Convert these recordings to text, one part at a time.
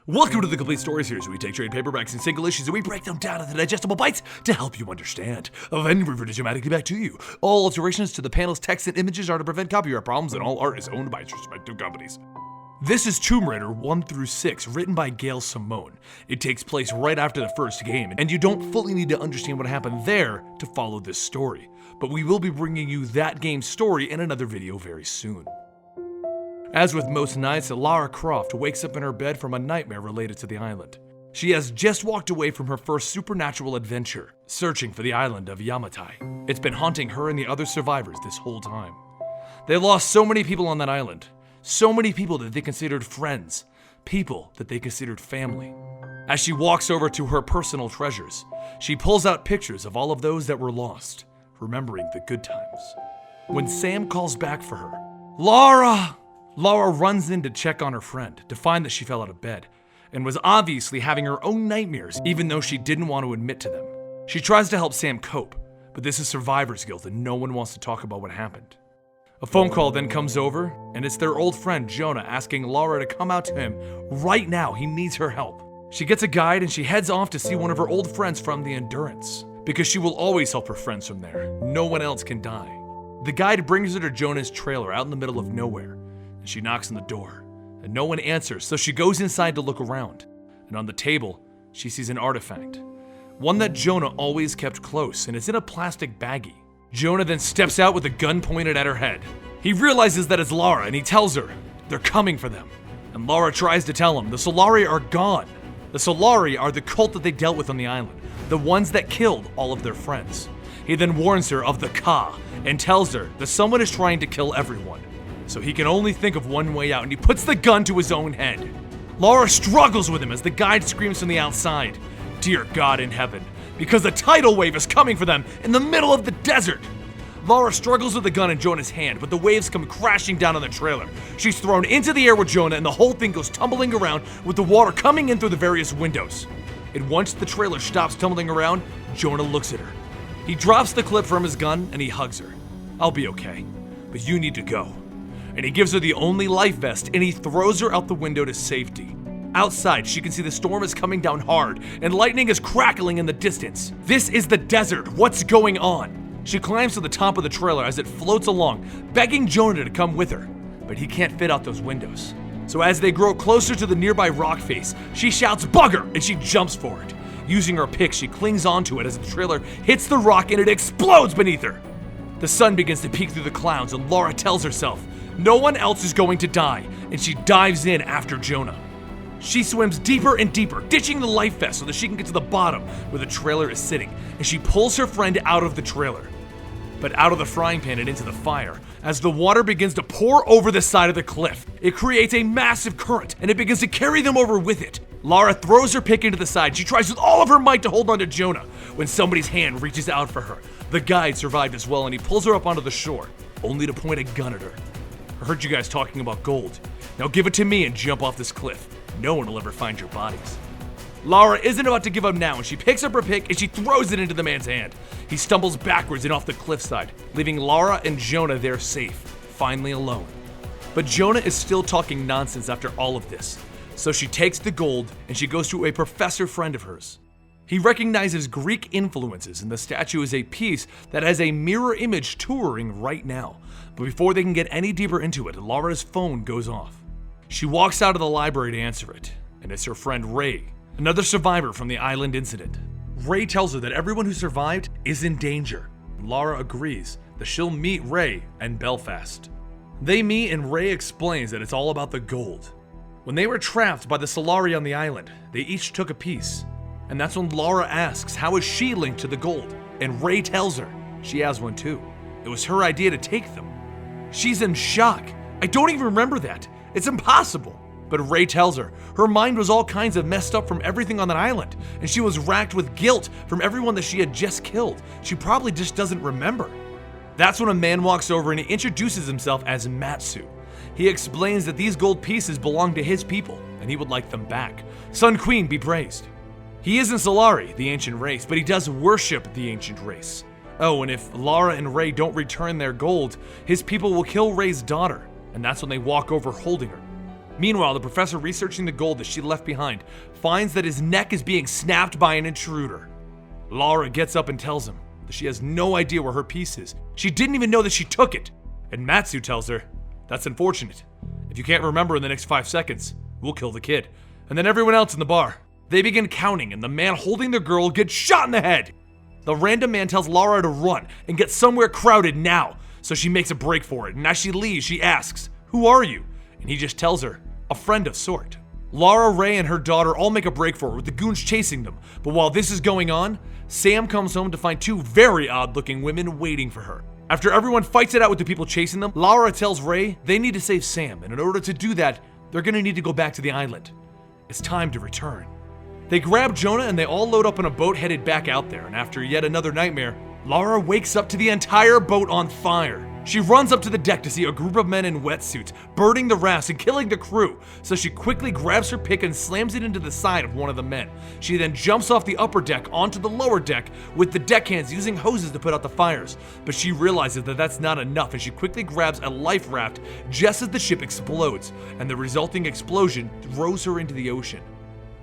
Welcome to the Complete Story Series, where we take trade paperbacks and single issues and we break them down into digestible bites to help you understand. Then we read it dramatically back to you. All alterations to the panel's text and images are to prevent copyright problems, and all art is owned by its respective companies. This is Tomb Raider 1 through 6, written by Gail Simone. It takes place right after the first game, and you don't fully need to understand what happened there to follow this story. But we will be bringing you that game's story in another video very soon. As with most nights, Lara Croft wakes up in her bed from a nightmare related to the island. She has just walked away from her first supernatural adventure, searching for the island of Yamatai. It's been haunting her and the other survivors this whole time. They lost so many people on that island, so many people that they considered friends, people that they considered family. As she walks over to her personal treasures, she pulls out pictures of all of those that were lost, remembering the good times. When Sam calls back for her, "Lara!" Lara runs in to check on her friend, to find that she fell out of bed, and was obviously having her own nightmares even though she didn't want to admit to them. She tries to help Sam cope, but this is survivor's guilt and no one wants to talk about what happened. A phone call then comes over, and it's their old friend Jonah asking Lara to come out to him right now. He needs her help. She gets a guide and she heads off to see one of her old friends from the Endurance, because she will always help her friends from there. No one else can die. The guide brings her to Jonah's trailer out in the middle of nowhere. She knocks on the door, and no one answers, so she goes inside to look around. And on the table, she sees an artifact. One that Jonah always kept close, and it's in a plastic baggie. Jonah then steps out with a gun pointed at her head. He realizes that it's Lara, and he tells her they're coming for them. And Lara tries to tell him the Solari are gone. The Solari are the cult that they dealt with on the island, the ones that killed all of their friends. He then warns her of the Ka, and tells her that someone is trying to kill everyone. So he can only think of one way out, and he puts the gun to his own head. Lara struggles with him as the guide screams from the outside, "Dear God in heaven," because a tidal wave is coming for them in the middle of the desert. Lara struggles with the gun in Jonah's hand, but the waves come crashing down on the trailer. She's thrown into the air with Jonah, and the whole thing goes tumbling around with the water coming in through the various windows. And once the trailer stops tumbling around, Jonah looks at her. He drops the clip from his gun, and he hugs her. "I'll be okay, but you need to go." And he gives her the only life vest, and he throws her out the window to safety. Outside, she can see the storm is coming down hard, and lightning is crackling in the distance. This is the desert. What's going on? She climbs to the top of the trailer as it floats along, begging Jonah to come with her, but he can't fit out those windows. So as they grow closer to the nearby rock face, she shouts "Bugger!" and she jumps for it. Using her pick, she clings onto it as the trailer hits the rock and it explodes beneath her. The sun begins to peek through the clouds, and Lara tells herself no one else is going to die, and she dives in after Jonah. She swims deeper and deeper, ditching the life vest so that she can get to the bottom where the trailer is sitting, and she pulls her friend out of the trailer. But out of the frying pan and into the fire, as the water begins to pour over the side of the cliff. It creates a massive current, and it begins to carry them over with it. Lara throws her pick into the side. She tries with all of her might to hold on to Jonah when somebody's hand reaches out for her. The guide survived as well, and he pulls her up onto the shore, only to point a gun at her. "I heard you guys talking about gold. Now give it to me and jump off this cliff. No one will ever find your bodies." Lara isn't about to give up now, and she picks up her pick and she throws it into the man's hand. He stumbles backwards and off the cliffside, leaving Lara and Jonah there safe, finally alone. But Jonah is still talking nonsense after all of this, so she takes the gold and she goes to a professor friend of hers. He recognizes Greek influences, and the statue is a piece that has a mirror image touring right now. But before they can get any deeper into it, Lara's phone goes off. She walks out of the library to answer it, and it's her friend Ray, another survivor from the island incident. Ray tells her that everyone who survived is in danger. Lara agrees that she'll meet Ray in Belfast. They meet, and Ray explains that it's all about the gold. When they were trapped by the Solari on the island, they each took a piece. And that's when Lara asks how is she linked to the gold, and Ray tells her she has one too. It was her idea to take them. She's in shock. "I don't even remember that. It's impossible." But Ray tells her her mind was all kinds of messed up from everything on that island, and she was racked with guilt from everyone that she had just killed. She probably just doesn't remember. That's when a man walks over and he introduces himself as Matsu. He explains that these gold pieces belong to his people, and he would like them back. Sun Queen be praised. He isn't Solari, the ancient race, but he does worship the ancient race. Oh, and if Lara and Ray don't return their gold, his people will kill Ray's daughter, and that's when they walk over holding her. Meanwhile, the professor researching the gold that she left behind finds that his neck is being snapped by an intruder. Lara gets up and tells him that she has no idea where her piece is. She didn't even know that she took it. And Matsu tells her, that's unfortunate. If you can't remember in the next 5 seconds, we'll kill the kid. And then everyone else in the bar. They begin counting and the man holding the girl gets shot in the head. The random man tells Lara to run and get somewhere crowded now. So she makes a break for it, and as she leaves, she asks, who are you? And he just tells her, a friend of sort. Lara, Ray, and her daughter all make a break for it with the goons chasing them. But while this is going on, Sam comes home to find 2 very odd-looking women waiting for her. After everyone fights it out with the people chasing them, Lara tells Ray they need to save Sam, and in order to do that, they're gonna need to go back to the island. It's time to return. They grab Jonah and they all load up on a boat headed back out there, and after yet another nightmare, Lara wakes up to the entire boat on fire. She runs up to the deck to see a group of men in wetsuits burning the rafts and killing the crew, so she quickly grabs her pick and slams it into the side of one of the men. She then jumps off the upper deck onto the lower deck with the deckhands using hoses to put out the fires, but she realizes that that's not enough and she quickly grabs a life raft just as the ship explodes, and the resulting explosion throws her into the ocean.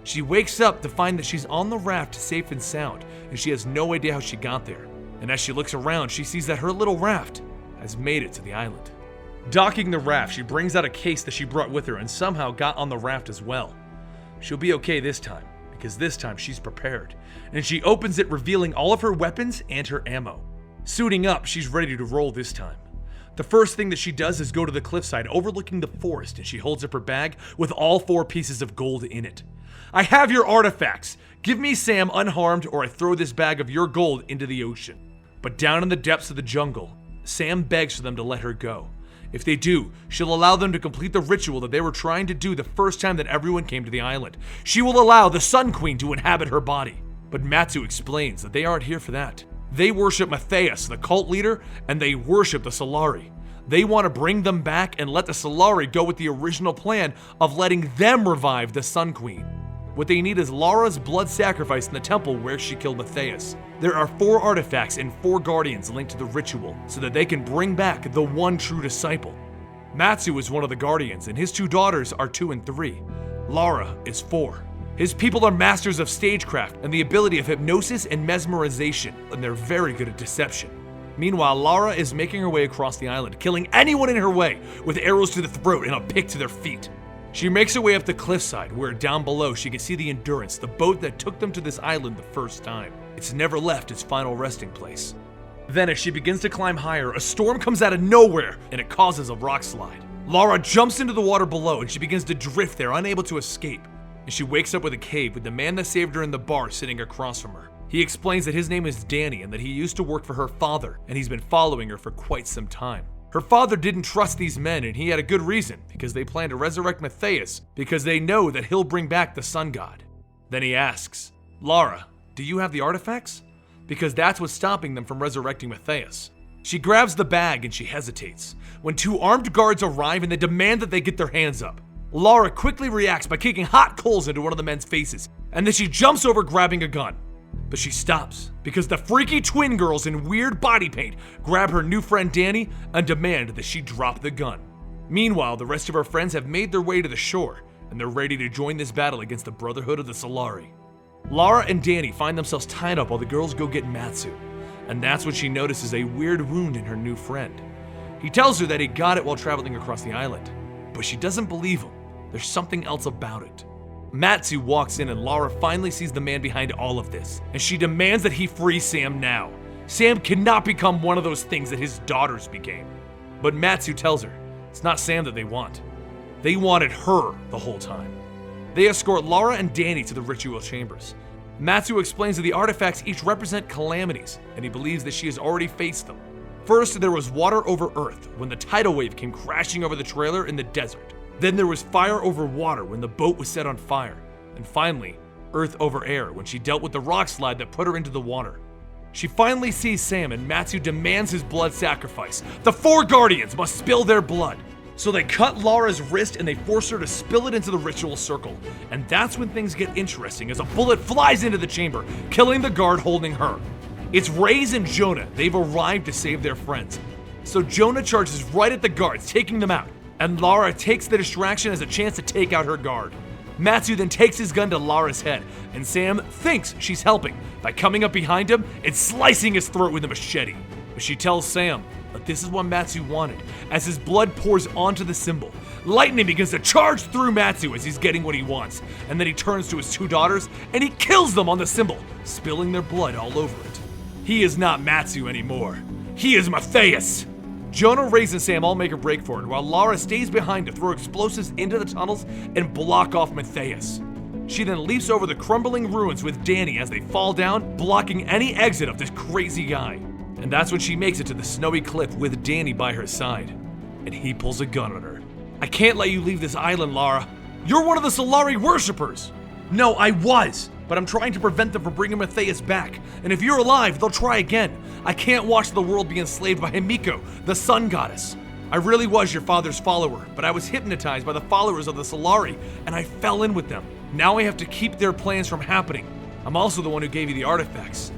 She wakes up to find that she's on the raft safe and sound, and she has no idea how she got there. And as she looks around, she sees that her little raft has made it to the island. Docking the raft, she brings out a case that she brought with her and somehow got on the raft as well. She'll be okay this time, because this time she's prepared. And she opens it, revealing all of her weapons and her ammo. Suiting up, she's ready to roll this time. The first thing that she does is go to the cliffside overlooking the forest, and she holds up her bag with all 4 pieces of gold in it. I have your artifacts. Give me Sam unharmed or I throw this bag of your gold into the ocean. But down in the depths of the jungle, Sam begs for them to let her go. If they do, she'll allow them to complete the ritual that they were trying to do the first time that everyone came to the island. She will allow the Sun Queen to inhabit her body. But Matsu explains that they aren't here for that. They worship Matthias, the cult leader, and they worship the Solari. They want to bring them back and let the Solari go with the original plan of letting them revive the Sun Queen. What they need is Lara's blood sacrifice in the temple where she killed Matthias. There are 4 artifacts and 4 guardians linked to the ritual so that they can bring back the one true disciple. Matsu is one of the guardians and his 2 daughters are 2 and 3. Lara is 4. His people are masters of stagecraft and the ability of hypnosis and mesmerization, and they're very good at deception. Meanwhile, Lara is making her way across the island, killing anyone in her way with arrows to the throat and a pick to their feet. She makes her way up the cliffside where down below she can see the Endurance, the boat that took them to this island the first time. It's never left its final resting place. Then as she begins to climb higher, a storm comes out of nowhere and it causes a rock slide. Lara jumps into the water below and she begins to drift there, unable to escape. And she wakes up with a cave with the man that saved her in the bar sitting across from her. He explains that his name is Danny and that he used to work for her father and he's been following her for quite some time. Her father didn't trust these men, and he had a good reason, because they plan to resurrect Matthias because they know that he'll bring back the sun god. Then he asks, Lara, do you have the artifacts? Because that's what's stopping them from resurrecting Matthias. She grabs the bag and she hesitates when 2 armed guards arrive and they demand that they get their hands up. Lara quickly reacts by kicking hot coals into one of the men's faces, and then she jumps over grabbing a gun. But she stops because the freaky twin girls in weird body paint grab her new friend Danny and demand that she drop the gun. Meanwhile, the rest of her friends have made their way to the shore and they're ready to join this battle against the Brotherhood of the Solari. Lara and Danny find themselves tied up while the girls go get Matsu, and that's when she notices a weird wound in her new friend. He tells her that he got it while traveling across the island, but she doesn't believe him. There's something else about it. Matsu walks in and Lara finally sees the man behind all of this, and she demands that he free Sam now. Sam cannot become one of those things that his daughters became. But Matsu tells her it's not Sam that they want. They wanted her the whole time. They escort Lara and Danny to the ritual chambers. Matsu explains that the artifacts each represent calamities, and he believes that she has already faced them. First, there was water over earth when the tidal wave came crashing over the trailer in the desert. Then there was fire over water when the boat was set on fire. And finally, earth over air when she dealt with the rock slide that put her into the water. She finally sees Sam and Matsu demands his blood sacrifice. The 4 guardians must spill their blood. So they cut Lara's wrist and they force her to spill it into the ritual circle. And that's when things get interesting as a bullet flies into the chamber, killing the guard holding her. It's Ray's and Jonah. They've arrived to save their friends. So Jonah charges right at the guards, taking them out. and Lara takes the distraction as a chance to take out her guard. Matsu then takes his gun to Lara's head, and Sam thinks she's helping by coming up behind him and slicing his throat with a machete. But she tells Sam that this is what Matsu wanted. As his blood pours onto the symbol, lightning begins to charge through Matsu as he's getting what he wants, and then he turns to his 2 daughters and he kills them on the symbol, spilling their blood all over it. He is not Matsu anymore. He is Matthias. Jonah, Reyes, and Sam all make a break for it, while Lara stays behind to throw explosives into the tunnels and block off Matthias. She then leaps over the crumbling ruins with Danny as they fall down, blocking any exit of this crazy guy. And that's when she makes it to the snowy cliff with Danny by her side, and he pulls a gun on her. I can't let you leave this island, Lara. You're one of the Solari worshippers. No, I was, but I'm trying to prevent them from bringing Matthias back. And if you're alive, they'll try again. I can't watch the world be enslaved by Himiko, the sun goddess. I really was your father's follower, but I was hypnotized by the followers of the Solari, and I fell in with them. Now I have to keep their plans from happening. I'm also the one who gave you the artifacts.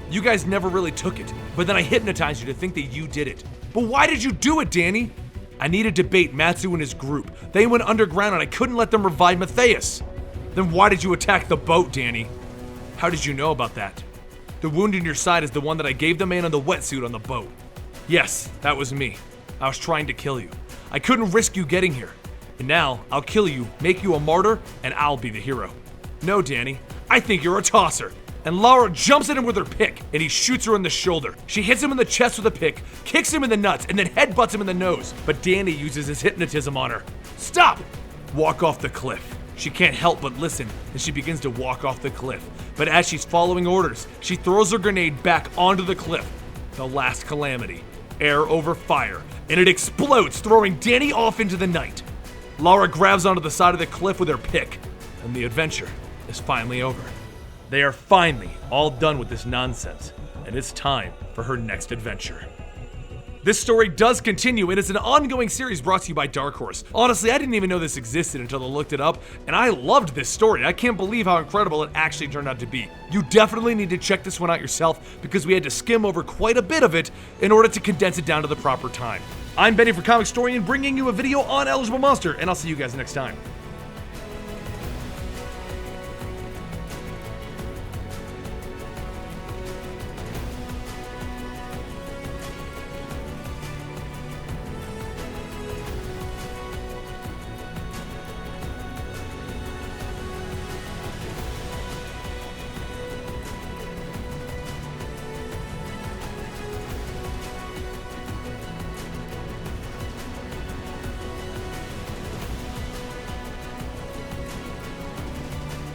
You guys never really took it, but then I hypnotized you to think that you did it. But why did you do it, Danny? I needed to bait Matsu and his group. They went underground and I couldn't let them revive Matthias. Then why did you attack the boat, Danny? How did you know about that? The wound in your side is the one that I gave the man in the wetsuit on the boat. Yes, that was me. I was trying to kill you. I couldn't risk you getting here. And now, I'll kill you, make you a martyr, and I'll be the hero. No, Danny, I think you're a tosser. And Lara jumps at him with her pick, and he shoots her in the shoulder. She hits him in the chest with a pick, kicks him in the nuts, and then headbutts him in the nose. But Danny uses his hypnotism on her. Stop! Walk off the cliff. She can't help but listen, and she begins to walk off the cliff. But as she's following orders, she throws her grenade back onto the cliff. The last calamity. Air over fire, and it explodes, throwing Danny off into the night. Lara grabs onto the side of the cliff with her pick, and the adventure is finally over. They are finally all done with this nonsense, and it's time for her next adventure. This story does continue, and it's an ongoing series brought to you by Dark Horse. Honestly, I didn't even know this existed until I looked it up, and I loved this story. I can't believe how incredible it actually turned out to be. You definitely need to check this one out yourself, because we had to skim over quite a bit of it in order to condense it down to the proper time. I'm Benny for Comicstorian, bringing you a video on Eligible Monster, and I'll see you guys next time.